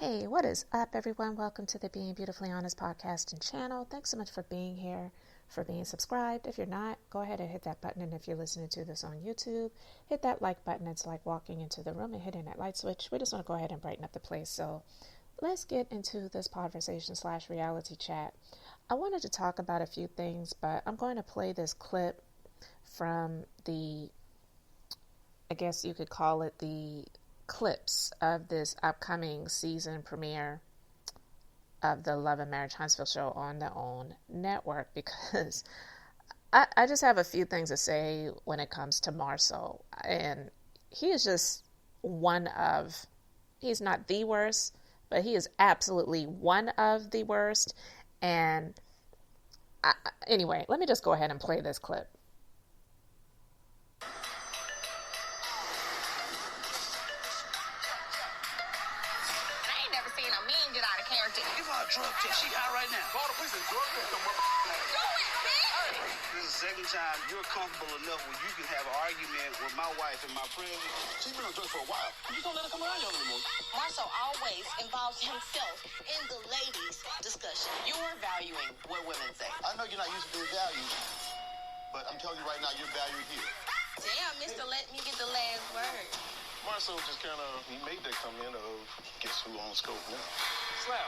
Hey, what is up, everyone? Welcome to the Being Beautifully Honest podcast and channel. Thanks so much for being here, for being subscribed. If you're not, go ahead and hit that button. And if you're listening to this on YouTube, hit that like button. It's like walking into the room and hitting that light switch. We just want to go ahead and brighten up the place. So let's get into this conversation/reality chat. I wanted to talk about a few things, but I'm going to play this clip from the, I guess you could call it the clips of this upcoming season premiere of the Love and Marriage Huntsville show on the OWN network, because I just have a few things to say when it comes to Marsau. And he is just he's not the worst, but he is absolutely one of the worst. And anyway, let me just go ahead and play this clip. Drug test. She high right now. Call the police and drug test them. Do it, bitch! This is the second time you're comfortable enough where you can have an argument with my wife in my presence. She's been on drugs for a while. You don't let her come around you anymore. Marsau always involves himself in the ladies' discussion. You're valuing what women say. I know you're not used to being valued, but I'm telling you right now, you're valued here. Damn, mister, let me get the last word. Marsau just he made that comment of, guess who owns Scope now? Slap.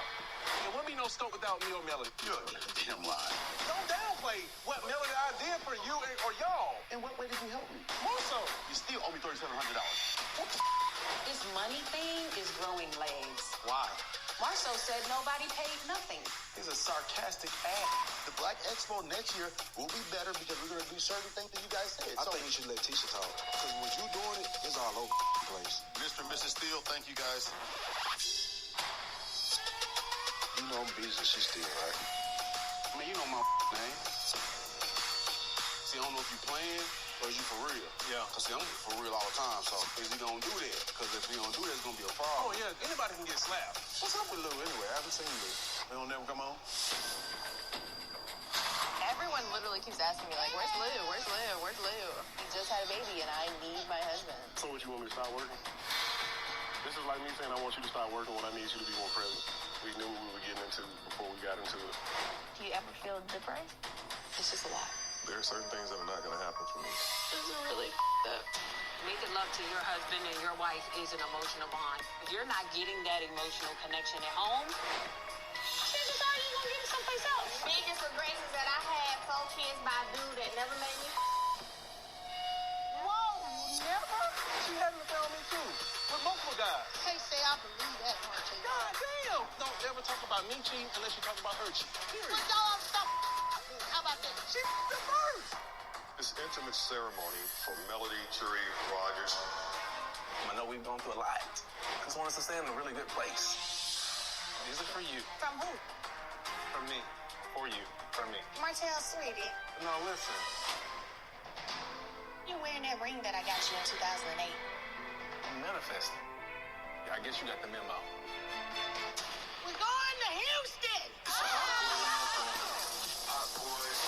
There wouldn't be no Scope without me or Melody. You're damn lying. Don't downplay what Melody I did for you or y'all. In what way did you help me? Marsau. You still owe me $3,700. This money thing is growing legs. Why? Marsau said nobody paid nothing. He's a sarcastic ass. The Black Expo next year will be better because we're going to do certain things that you guys said. I think you should let Tisha talk. Because what you doing is all over the place. Mr. and Mrs. Steele, thank you guys. You know I'm busy, she's still, right? Man, you know my name. See, I don't know if you playing or is you for real. Yeah. Because, see, I'm for real all the time, so is he going to do that? Because if he don't do that, it's going to be a problem. Oh, yeah. Anybody can get slapped. What's up with Lou anyway? I haven't seen Lou. They don't never come on? Everyone literally keeps asking me, like, where's Lou? Where's Lou? Where's Lou? He just had a baby, and I need my husband. So what, you want me to start working? This is like me saying I want you to start working when I need you to be more present. We knew what we were getting into before we got into it. Do you ever feel depressed? It's just a lot. There are certain things that are not going to happen for me. This is really up. Making love to your husband and your wife is an emotional bond. If you're not getting that emotional connection at home, chances are you're going to get it someplace else. Biggest regret is that I had 4 kids by a dude that never made me. Whoa, never? She had an affair on me, too. With multiple guys. Can't say I believe that, Martin. God damn. Don't ever talk about me cheating unless you talk about her cheating. Period. But y'all stop. How about that? She the first. This intimate ceremony for Melody, Cherie, Rogers. I know we've gone through a lot. Just want us to stay in a really good place. These are for you. From who? From me. For you. From me. Martell, sweetie. No, listen. You're wearing that ring that I got you in 2008. I'm manifesting. Yeah, I guess you got the memo. We're going to Houston. Hot boys.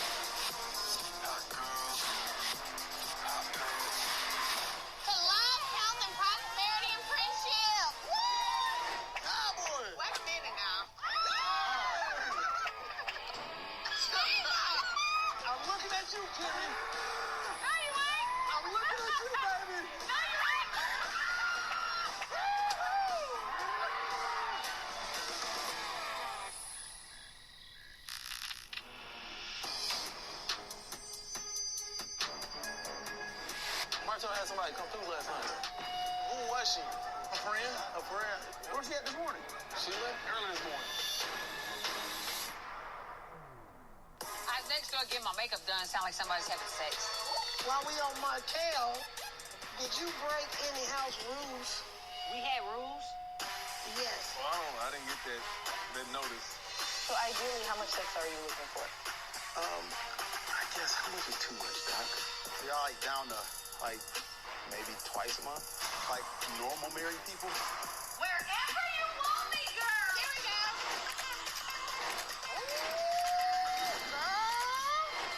Hot girls. Hot girls. To love, health, and prosperity and friendship. Woo! Cowboy. Wait a minute now. I'm looking at you, Jimmy. No, you ain't. I'm looking at you, baby. No, you ain't. Marsau had somebody come through last night. Who was she? A friend? A friend. Where she at this morning? She left early this morning. I was next door getting my makeup done. Sound like somebody's having sex. While we on Martell, did you break any house rules? We had rules. Yes. Well, I didn't get that notice. So ideally, how much sex are you looking for? I guess how much is too much, Doc? Y'all like down to, like, maybe twice a month? Like normal married people? Wherever you want me, girl. Here we go.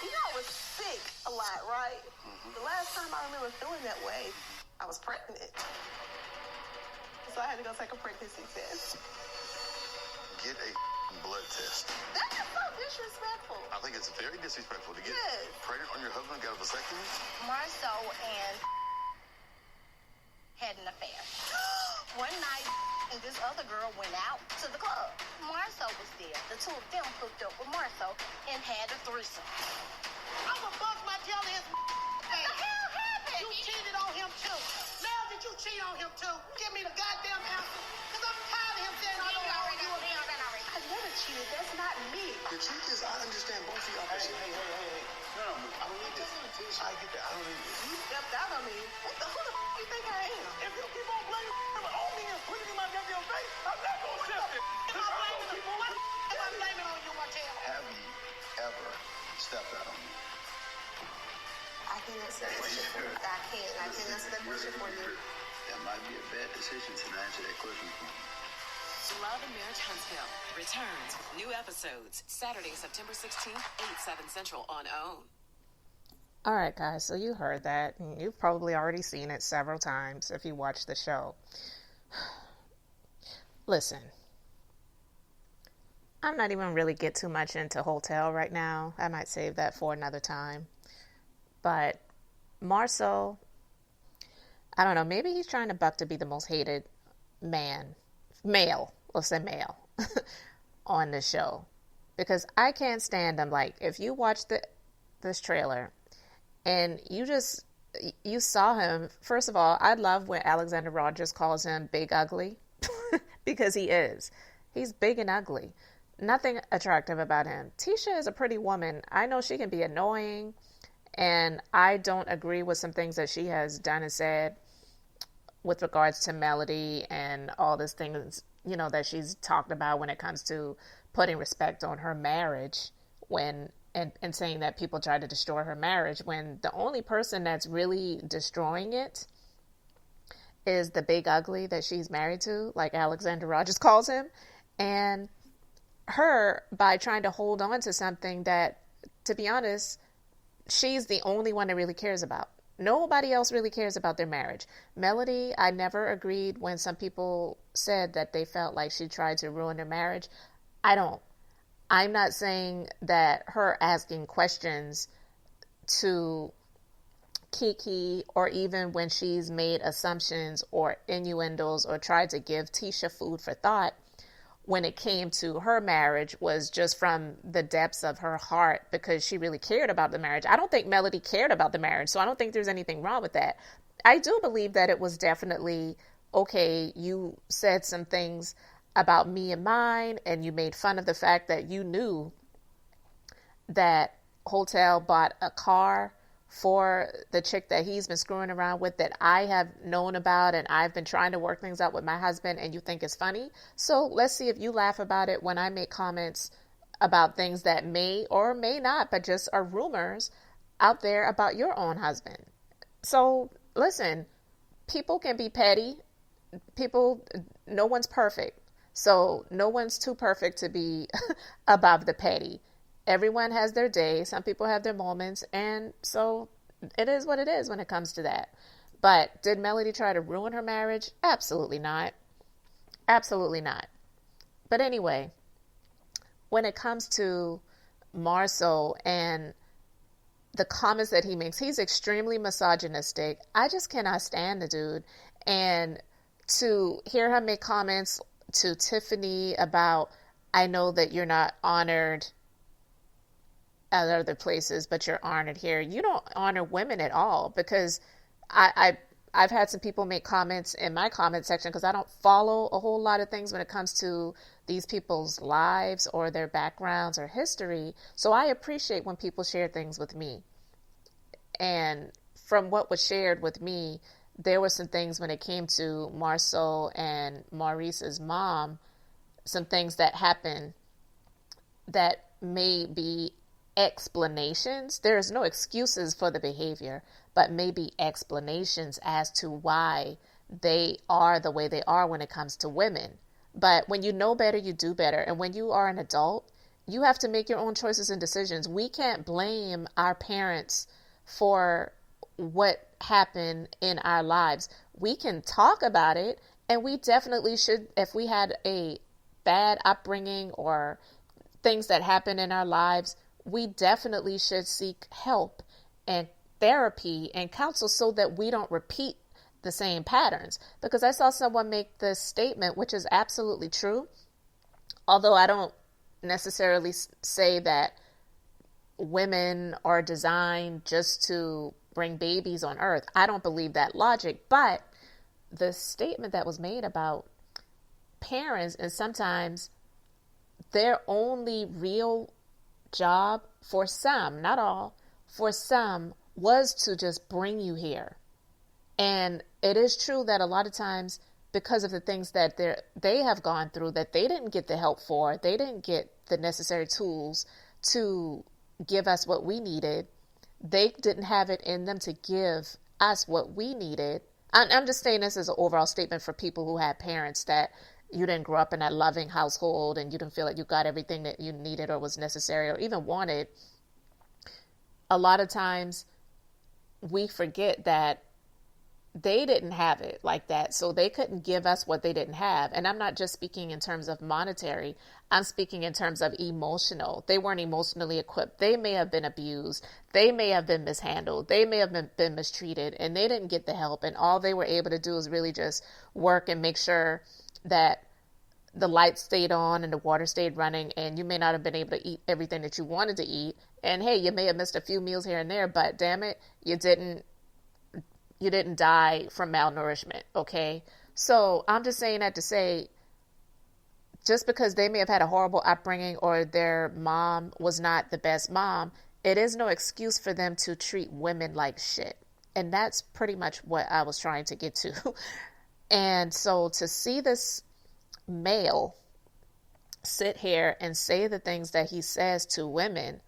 You know, I was sick a lot, right? The last time I remember feeling that way, I was pregnant. So I had to go take a pregnancy test. get a blood test. That is so disrespectful. I think it's very disrespectful to get Yes. pregnant on your husband, got a vasectomy. Marsau and had an affair. One night, and this other girl went out to the club. Marsau was there. The two of them hooked up with Marsau and had a threesome. I'm gonna bust my tail in his What the hell happened? You cheated on him too. Now did you cheat on him too? Give me the goddamn answer. Because I'm tired of him saying I don't know you again. I never cheated. That's not me. The truth is, I understand both of y'all. Hey. No, I don't need this. I get that. I don't need this. You stepped out on me. Who the you think I am? If you keep on blaming on me and putting it in my goddamn face, I'm not gonna shift it. If I'm blaming on you, Martell. Have you ever stepped out on me? I can't answer that question for you. I can't answer that question for you. That might be a bad decision to answer that question for me. Love and Marriage Huntsville returns with new episodes Saturday, September 16th, 8/7 Central on OWN. All right, guys, so you heard that. And you've probably already seen it several times if you watch the show. Listen, I'm not even really get too much into Hotel right now. I might save that for another time. But Marsau, I don't know, maybe he's trying to buck to be the most hated male, on the show. Because I can't stand him. Like, if you watch this trailer and you saw him, first of all, I love when Alexander Rogers calls him Big Ugly. Because he is. He's big and ugly. Nothing attractive about him. Tisha is a pretty woman. I know she can be annoying. And I don't agree with some things that she has done and said with regards to Melody and all these things, that she's talked about when it comes to putting respect on her marriage and saying that people try to destroy her marriage, when the only person that's really destroying it is the big ugly that she's married to, like Alexander Rogers calls him. And her, by trying to hold on to something that, to be honest, she's the only one that really cares about. Nobody else really cares about their marriage. Melody, I never agreed when some people said that they felt like she tried to ruin their marriage. I don't. I'm not saying that her asking questions to Kiki, or even when she's made assumptions or innuendos or tried to give Tisha food for thought when it came to her marriage, was just from the depths of her heart because she really cared about the marriage. I don't think Melody cared about the marriage, so I don't think there's anything wrong with that. I do believe that it was definitely, okay, you said some things about me and mine, and you made fun of the fact that you knew that Hotel bought a car for the chick that he's been screwing around with, that I have known about, and I've been trying to work things out with my husband, and you think it's funny. So let's see if you laugh about it when I make comments about things that may or may not, but just are rumors out there about your own husband. So listen, people can be petty. No one's perfect. So no one's too perfect to be above the petty. Everyone has their day. Some people have their moments. And so it is what it is when it comes to that. But did Melody try to ruin her marriage? Absolutely not. Absolutely not. But anyway, when it comes to Marsau and the comments that he makes, he's extremely misogynistic. I just cannot stand the dude. And to hear him make comments to Tiffany about, I know that you're not honored at other places, but you're honored here. You don't honor women at all, because I've had some people make comments in my comment section, because I don't follow a whole lot of things when it comes to these people's lives or their backgrounds or history. So I appreciate when people share things with me. And from what was shared with me, there were some things when it came to Marsau and Maurice's mom, some things that happened that may be explanations. There's no excuses for the behavior, but maybe explanations as to why they are the way they are when it comes to women. But when you know better, you do better. And when you are an adult, you have to make your own choices and decisions. We can't blame our parents for what happened in our lives. We can talk about it, and we definitely should, if we had a bad upbringing or things that happen in our lives, we definitely should seek help and therapy and counsel so that we don't repeat the same patterns. Because I saw someone make this statement, which is absolutely true, although I don't necessarily say that women are designed just to bring babies on earth. I don't believe that logic, but the statement that was made about parents, and sometimes their only real job, for some, not all, for some, was to just bring you here. And it is true that a lot of times, because of the things that they have gone through, that they didn't get the help for, they didn't get the necessary tools to give us what we needed. They didn't have it in them to give us what we needed. I'm just saying this as an overall statement for people who had parents that you didn't grow up in that loving household and you didn't feel like you got everything that you needed or was necessary or even wanted. A lot of times we forget that they didn't have it like that, so they couldn't give us what they didn't have. And I'm not just speaking in terms of monetary. I'm speaking in terms of emotional. They weren't emotionally equipped. They may have been abused. They may have been mishandled. They may have been mistreated, and they didn't get the help. And all they were able to do is really just work and make sure that the lights stayed on and the water stayed running, and you may not have been able to eat everything that you wanted to eat. And hey, you may have missed a few meals here and there, but damn it, you didn't die from malnourishment, okay? So I'm just saying that to say, just because they may have had a horrible upbringing or their mom was not the best mom, it is no excuse for them to treat women like shit. And that's pretty much what I was trying to get to. And so to see this male sit here and say the things that he says to women,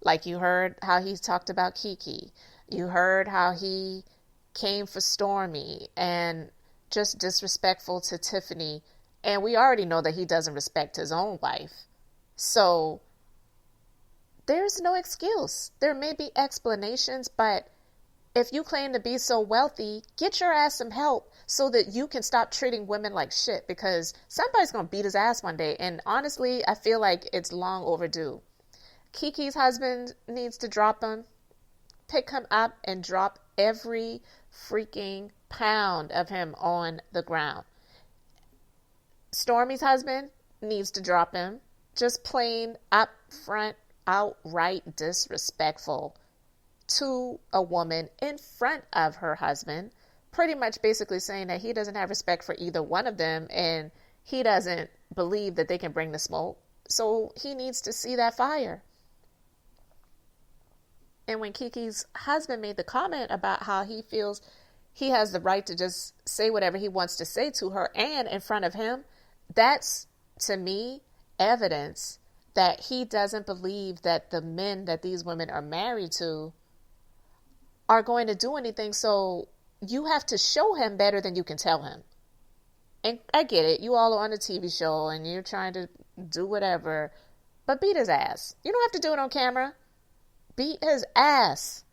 like you heard how he talked about Kiki, you heard how he came for Stormy and just disrespectful to Tiffany. And we already know that he doesn't respect his own wife. So there's no excuse. There may be explanations, but if you claim to be so wealthy, get your ass some help so that you can stop treating women like shit, because somebody's going to beat his ass one day. And honestly, I feel like it's long overdue. Kiki's husband needs to drop him, pick him up and drop every freaking pound of him on the ground. Stormy's husband needs to drop him. Just plain up front, outright disrespectful to a woman in front of her husband, pretty much basically saying that he doesn't have respect for either one of them and he doesn't believe that they can bring the smoke. So he needs to see that fire. And when Kiki's husband made the comment about how he feels he has the right to just say whatever he wants to say to her and in front of him, that's, to me, evidence that he doesn't believe that the men that these women are married to are going to do anything. So you have to show him better than you can tell him. And I get it. You all are on a TV show and you're trying to do whatever, but beat his ass. You don't have to do it on camera. Beat his ass.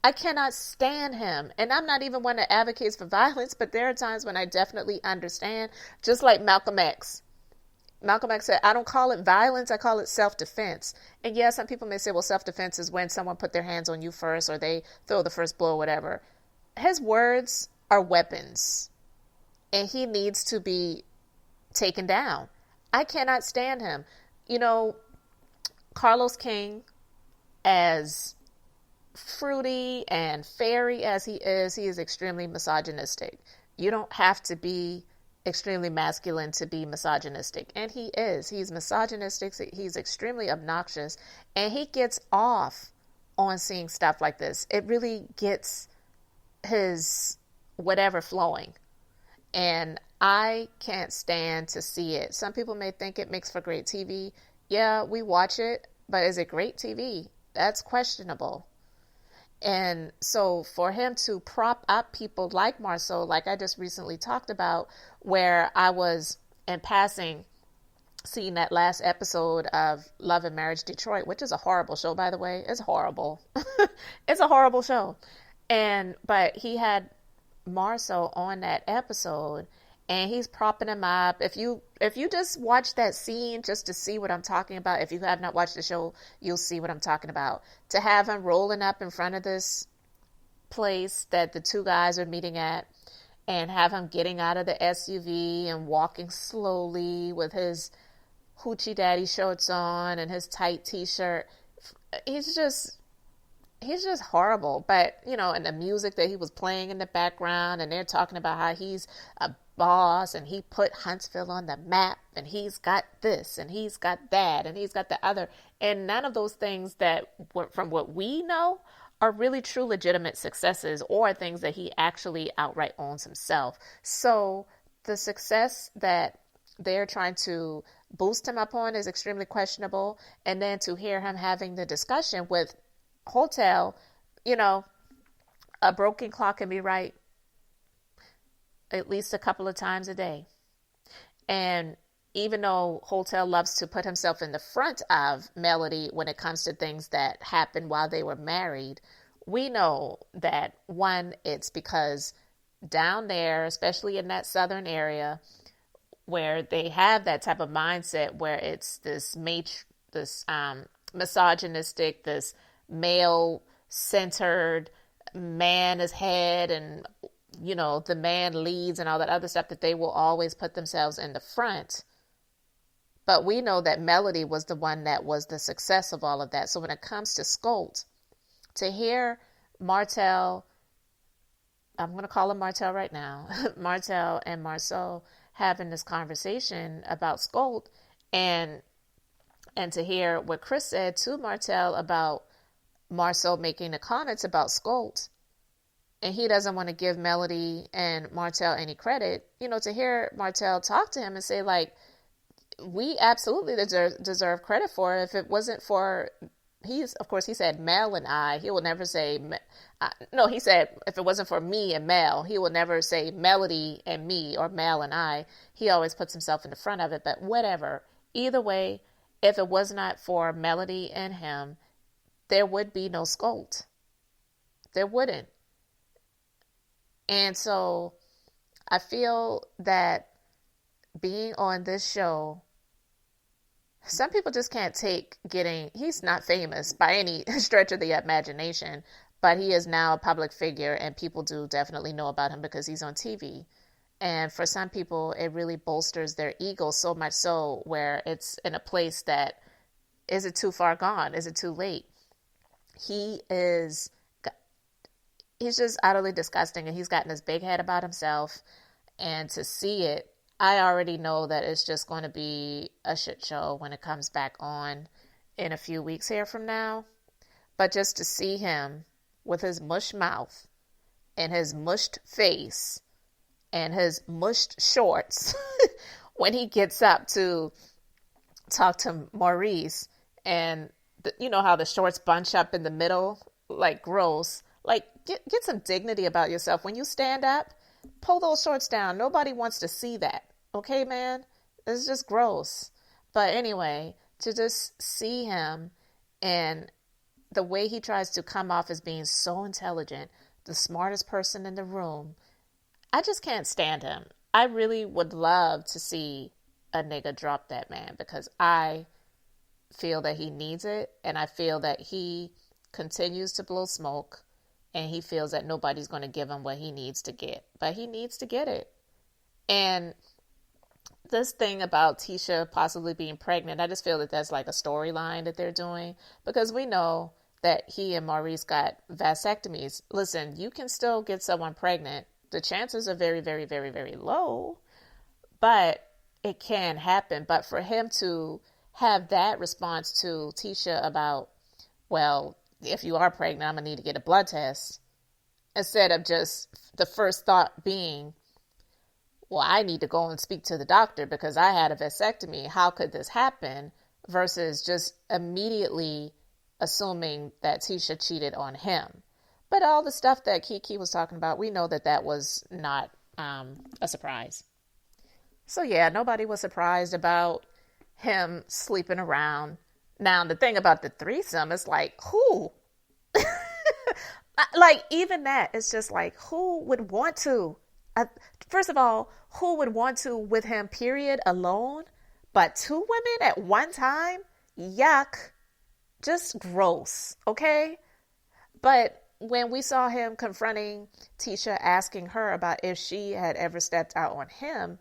I cannot stand him. And I'm not even one that advocates for violence, but there are times when I definitely understand, just like Malcolm X. Malcolm X said, I don't call it violence, I call it self-defense. And yeah, some people may say, well, self-defense is when someone put their hands on you first or they throw the first blow or whatever. His words are weapons. And he needs to be taken down. I cannot stand him. You know, Carlos King, as fruity and fairy as he is extremely misogynistic. You don't have to be extremely masculine to be misogynistic. And he is. He's misogynistic. He's extremely obnoxious. And he gets off on seeing stuff like this. It really gets his whatever flowing. And I can't stand to see it. Some people may think it makes for great TV. Yeah, we watch it. But is it great TV? That's questionable. And so for him to prop up people like Marsau, like I just recently talked about, where I was in passing seeing that last episode of Love and Marriage Detroit, which is a horrible show, by the way. It's horrible. It's a horrible show. But he had Marsau on that episode, and he's propping him up. If you just watch that scene just to see what I'm talking about, if you have not watched the show, you'll see what I'm talking about. To have him rolling up in front of this place that the two guys are meeting at, and have him getting out of the SUV and walking slowly with his hoochie daddy shorts on and his tight t-shirt. He's just horrible. But, you know, and the music that he was playing in the background, and they're talking about how he's a boss and he put Huntsville on the map, and he's got this and he's got that and he's got the other. And none of those things that, from what we know, are really true legitimate successes or things that he actually outright owns himself. So the success that they're trying to boost him up on is extremely questionable. And then to hear him having the discussion with Hotel, you know, a broken clock can be right at least a couple of times a day. And even though Hotel loves to put himself in the front of Melody when it comes to things that happened while they were married, we know that, one, it's because down there, especially in that southern area, where they have that type of mindset where it's this misogynistic, this male-centered, man is head, and, you know, the man leads and all that other stuff, that they will always put themselves in the front. But we know that Melody was the one that was the success of all of that. So when it comes to Scolt, to hear Martell, I'm going to call him Martell right now, Martell and Marsau having this conversation about Scolt, and to hear what Chris said to Martell about Marsau making the comments about Scolt, and he doesn't want to give Melody and Martell any credit, you know, to hear Martell talk to him and say, like, we absolutely deserve credit for it. If it wasn't for, he said Mel and I, he will never say, he said, if it wasn't for me and Mel, he will never say Melody and me or Mel and I. He always puts himself in the front of it, but whatever. Either way, if it was not for Melody and him, there would be no Scolt. There wouldn't. And so I feel that being on this show, some people just can't take he's not famous by any stretch of the imagination, but he is now a public figure, and people do definitely know about him because he's on TV. And for some people, it really bolsters their ego, so much so where it's in a place that, is it too far gone? Is it too late? He's just utterly disgusting, and he's gotten this big head about himself. And to see it, I already know that it's just going to be a shit show when it comes back on in a few weeks here from now. But just to see him with his mush mouth and his mushed face and his mushed shorts when he gets up to talk to Maurice, and you know how the shorts bunch up in the middle, like gross. Like, get some dignity about yourself. When you stand up, pull those shorts down. Nobody wants to see that. Okay, man? It's just gross. But anyway, to just see him and the way he tries to come off as being so intelligent, the smartest person in the room, I just can't stand him. I really would love to see a nigga drop that man, because I feel that he needs it, and I feel that he continues to blow smoke, and he feels that nobody's going to give him what he needs to get. But he needs to get it. And this thing about Tisha possibly being pregnant, I just feel that that's like a storyline that they're doing, because we know that he and Maurice got vasectomies. Listen, you can still get someone pregnant. The chances are very, very, very, very low, but it can happen. But for him to have that response to Tisha about, well, if you are pregnant, I'm going to need to get a blood test, instead of just the first thought being, well, I need to go and speak to the doctor because I had a vasectomy. How could this happen? Versus just immediately assuming that Tisha cheated on him. But all the stuff that Kiki was talking about, we know that that was not a surprise. So yeah, nobody was surprised about him sleeping around. Now, the thing about the threesome is like, who? Like, even that, it's just like, who would want to? First of all, who would want to with him, period, alone? But 2 women at one time? Yuck. Just gross, okay? But when we saw him confronting Tisha, asking her about if she had ever stepped out on him,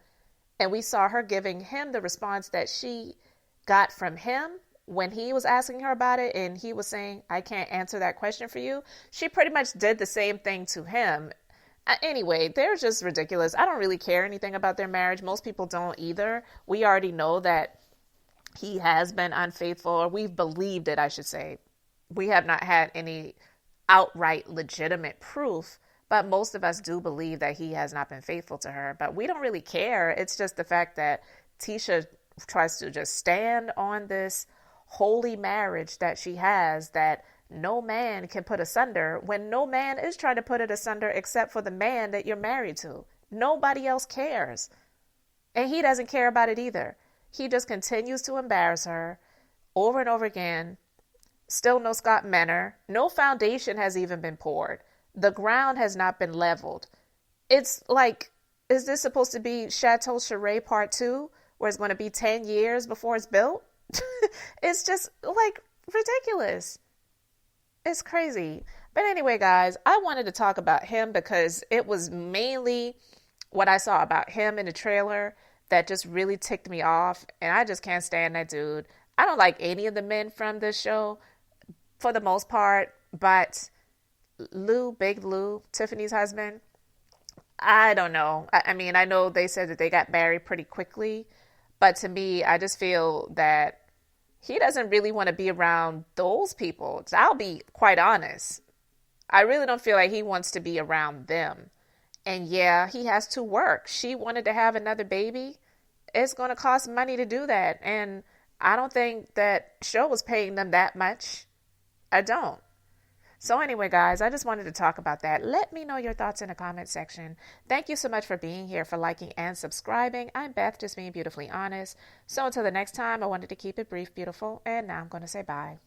and we saw her giving him the response that she got from him when he was asking her about it, and he was saying, I can't answer that question for you, she pretty much did the same thing to him. Anyway, they're just ridiculous. I don't really care anything about their marriage. Most people don't either. We already know that he has been unfaithful, or we've believed it, I should say. We have not had any outright legitimate proof, but most of us do believe that he has not been faithful to her. But we don't really care. It's just the fact that Tisha tries to just stand on this holy marriage that she has that no man can put asunder, when no man is trying to put it asunder except for the man that you're married to. Nobody else cares. And he doesn't care about it either. He just continues to embarrass her over and over again. Still no Scott Menor. No foundation has even been poured. The ground has not been leveled. It's like, is this supposed to be Chateau Charest Part 2, where it's going to be 10 years before it's built? It's just like ridiculous. It's crazy. But anyway, guys, I wanted to talk about him because it was mainly what I saw about him in the trailer that just really ticked me off. And I just can't stand that dude. I don't like any of the men from this show for the most part. But Lou, Big Lou, Tiffany's husband, I don't know. I mean, I know they said that they got married pretty quickly. But to me, I just feel that he doesn't really want to be around those people. I'll be quite honest. I really don't feel like he wants to be around them. And yeah, he has to work. She wanted to have another baby. It's going to cost money to do that. And I don't think that show was paying them that much. I don't. So anyway, guys, I just wanted to talk about that. Let me know your thoughts in the comment section. Thank you so much for being here, for liking and subscribing. I'm Beth, just being beautifully honest. So until the next time, I wanted to keep it brief, beautiful, and now I'm going to say bye.